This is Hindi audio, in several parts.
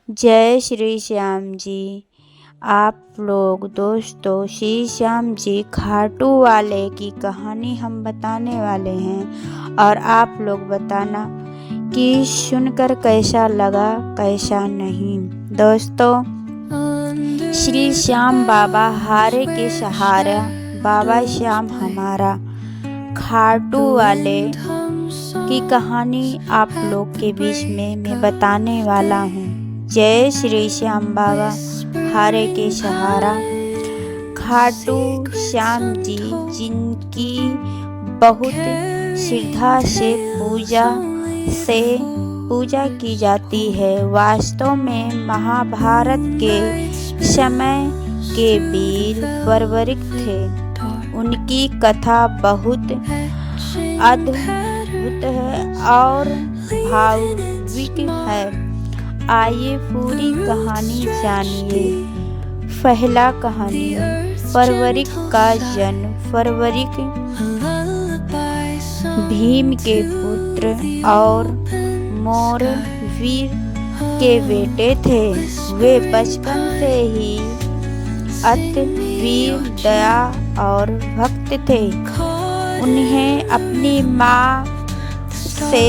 जय श्री श्याम जी। आप लोग दोस्तों, श्री श्याम जी खाटू वाले की कहानी हम बताने वाले हैं और आप लोग बताना कि सुनकर कैसा लगा कैसा नहीं। दोस्तों, श्री श्याम बाबा हारे के सहारा, बाबा श्याम हमारा, खाटू वाले की कहानी आप लोग के बीच में मैं बताने वाला हूँ। जय श्री श्याम बाबा हारे के सहारा। खाटू श्याम जी जिनकी बहुत श्रद्धा से पूजा की जाती है, वास्तव में महाभारत के समय के वीर परवरिक थे। उनकी कथा बहुत अद्भुत है और भावुक है। आइए पूरी कहानी जानिए। पहला कहानी, परवरिक का जन्म। परवरिक भीम के पुत्र और मोरवीर के बेटे थे। वे बचपन से ही अति वीर, दया और भक्त थे। उन्हें अपनी माँ से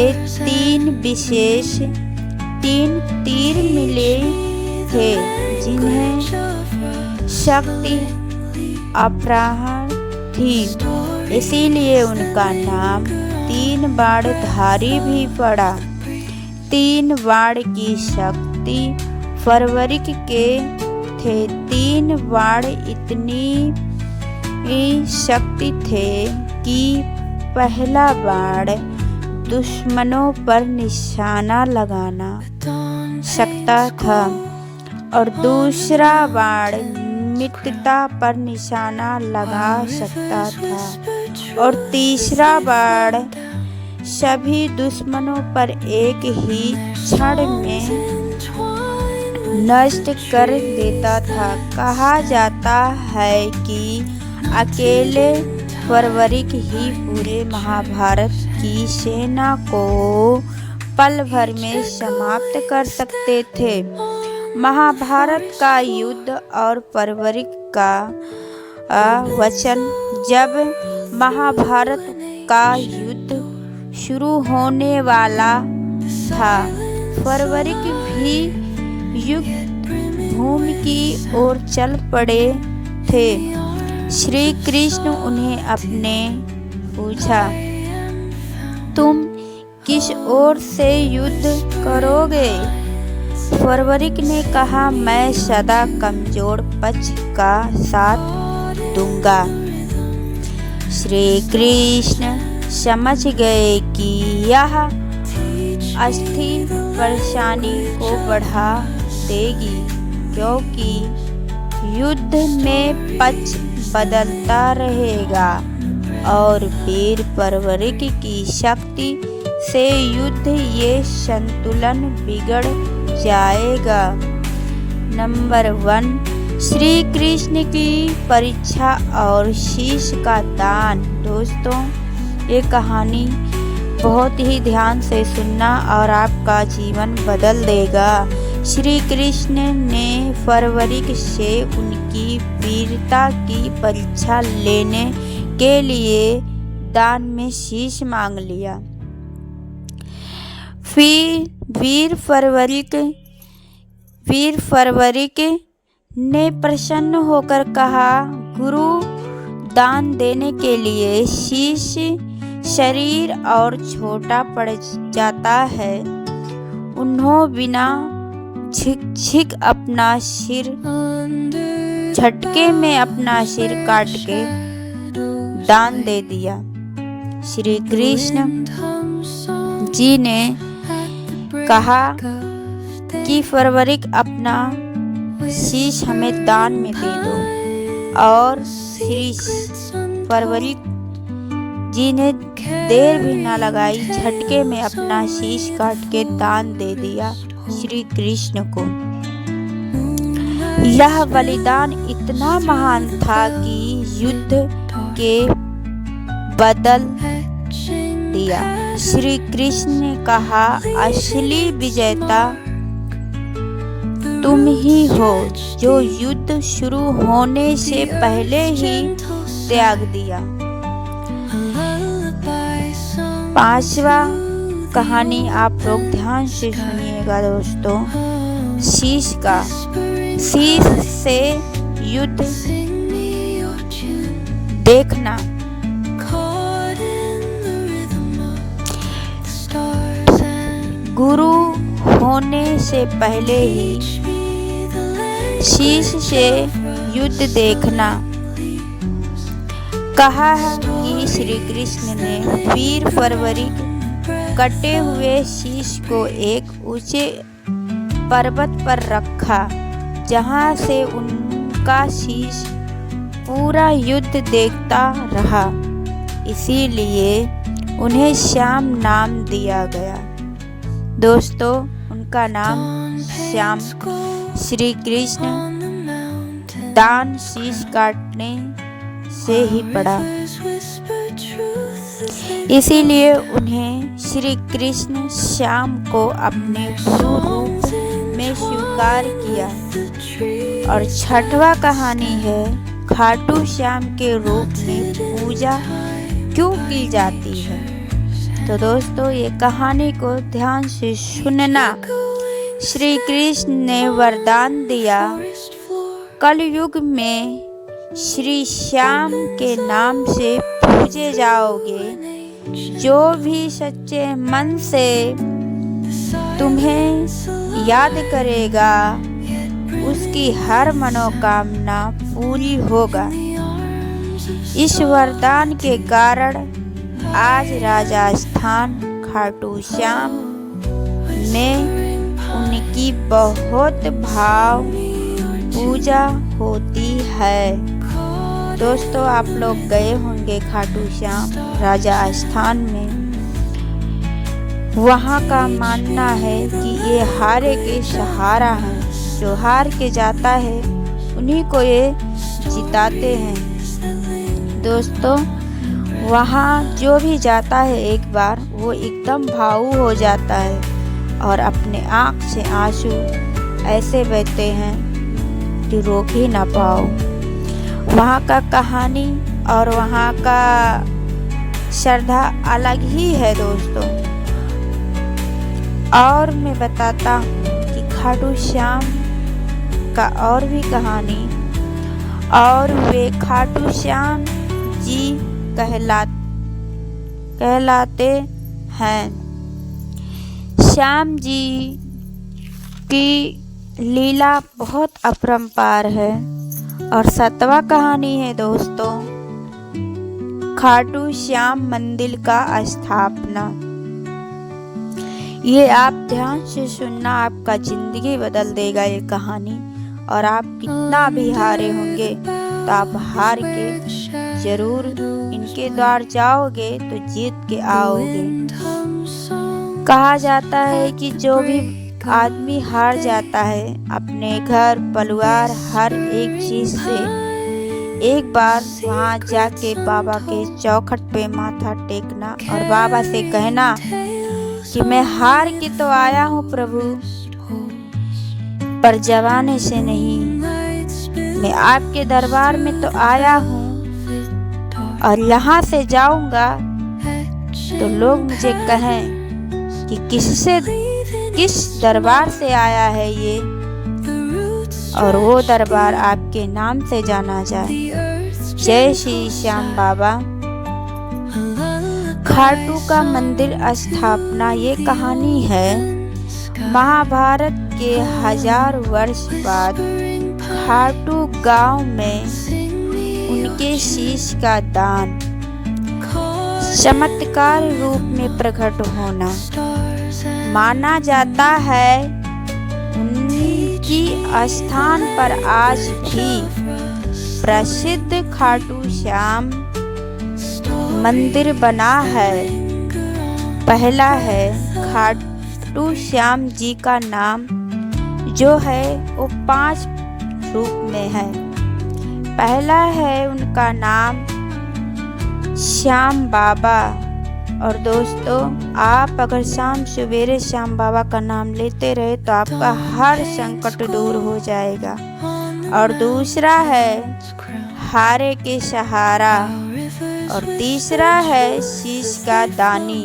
तीन तीर मिले थे, जिन्हें शक्ति अपराहन थी, इसीलिए उनका नाम तीन बाणधारी भी पड़ा। तीन बाण की शक्ति परवरिक के थे। तीन बाण इतनी शक्ति थे कि पहला बाण दुश्मनों पर निशाना लगाना सकता था और दूसरा बाण मित्रता पर निशाना लगा सकता था और तीसरा बाण सभी दुश्मनों पर एक ही क्षण में नष्ट कर देता था। कहा जाता है कि अकेले परवरिक ही पूरे महाभारत की सेना को पल भर में समाप्त कर सकते थे। महाभारत का युद्ध और परवरिक का वचन। जब महाभारत का युद्ध शुरू होने वाला था, परवरिक भी युद्ध भूमि की ओर चल पड़े थे। श्री कृष्ण उन्हें अपने पूछा, तुम किस ओर से युद्ध करोगे? परवरिक ने कहा, मैं सदा कमजोर पक्ष का साथ दूंगा। श्री कृष्ण समझ गए कि यह अस्थिर परेशानी को बढ़ा देगी, क्योंकि युद्ध में पक्ष बदलता रहेगा और वीर परवरिक की शक्ति से युद्ध ये संतुलन बिगड़ जाएगा। नंबर 1, श्री कृष्ण की परीक्षा और शीश का दान। दोस्तों, ये कहानी बहुत ही ध्यान से सुनना और आपका जीवन बदल देगा। श्री कृष्ण ने परवरिक से उनकी वीरता की परीक्षा लेने के लिए दान में शीश मांग लिया। फिर वीर परवरिक ने प्रसन्न होकर कहा, गुरु, दान देने के लिए शीश शरीर और छोटा पड़ जाता है। उन्होंने बिना झिक अपना सिर झटके में अपना सिर काट के दान दे दिया। श्री कृष्ण जी ने कहा कि परवरिक अपना शीश हमें दान में दे दो, और श्री परवरिक जी ने देर भी न लगाई, झटके में अपना शीश काट के दान दे दिया श्री कृष्ण को। यह बलिदान इतना महान था कि युद्ध के बदल दिया। श्री कृष्ण ने कहा, असली विजेता तुम ही हो जो युद्ध शुरू होने से पहले ही त्याग दिया। 5वां कहानी आप लोग ध्यान से सुनिएगा दोस्तों। शीश का, शीश से युद्ध देखना। गुरु होने से पहले ही शीश से युद्ध देखना। कहा है कि श्री कृष्ण ने वीर परवरिक कटे हुए शीश को एक ऊंचे पर्वत पर रखा, जहां से उनका शीश पूरा युद्ध देखता रहा। इसीलिए उन्हें श्याम नाम दिया गया। दोस्तों, उनका नाम श्याम श्री कृष्ण दान शीश काटने से ही पड़ा। इसीलिए उन्हें श्री कृष्ण श्याम को अपने गुरु रूप में स्वीकार किया। और 6वां कहानी है खाटू श्याम के रूप में पूजा क्यों की जाती है। तो दोस्तों, ये कहानी को ध्यान से सुनना। श्री कृष्ण ने वरदान दिया, कलयुग में श्री श्याम के नाम से पूजे जाओगे। जो भी सच्चे मन से तुम्हें याद करेगा, उसकी हर मनोकामना पूरी होगा। इस वरदान के कारण आज राजस्थान खाटू श्याम में उनकी बहुत भाव पूजा होती है। दोस्तों, आप लोग गए होंगे खाटू श्याम राजस्थान में। वहाँ का मानना है कि ये हारे के सहारा हैं। जो हार के जाता है उन्हीं को ये जिताते हैं। दोस्तों, वहाँ जो भी जाता है एक बार, वो एकदम भावुक हो जाता है और अपने आँख से आंसू ऐसे बहते हैं कि रोक ही ना पाओ। वहाँ का कहानी और वहाँ का श्रद्धा अलग ही है दोस्तों। और मैं बताता हूँ कि खाटू श्याम का और भी कहानी, और वे खाटू श्याम जी कहलाते हैं। श्याम जी की लीला बहुत अपरंपार है। और 7वां कहानी है दोस्तों, खाटू श्याम मंदिर का स्थापना। ये आप ध्यान से सुनना, आपका जिंदगी बदल देगा ये कहानी। और आप कितना भी हारे होंगे तो आप हार के जरूर इनके द्वार जाओगे तो जीत के आओगे। कहा जाता है कि जो भी आदमी हार जाता है अपने घर परिवार हर एक चीज से, एक बार वहाँ जाके बाबा के चौखट पे माथा टेकना और बाबा से कहना कि मैं हार के तो आया हूँ प्रभु, पर जवाने से नहीं। मैं आपके दरबार में तो आया हूँ और यहाँ से जाऊंगा तो लोग मुझे कहें कि किस दरबार से आया है ये, और वो दरबार आपके नाम से जाना जाए। जय श्री श्याम बाबा। खाटू का मंदिर स्थापना ये कहानी है। महाभारत के 1000 वर्ष बाद खाटू गांव में उनके शीश का दान चमत्कार रूप में प्रकट होना माना जाता है। उनकी स्थान पर आज भी प्रसिद्ध खाटू श्याम मंदिर बना है। पहला है खाटू श्याम जी का नाम जो है वो 5 रूप में है। पहला है उनका नाम श्याम बाबा, और दोस्तों, आप अगर शाम सवेरे शाम बाबा का नाम लेते रहे तो आपका हर संकट दूर हो जाएगा। और दूसरा है हारे के सहारा, और तीसरा है शीश का दानी।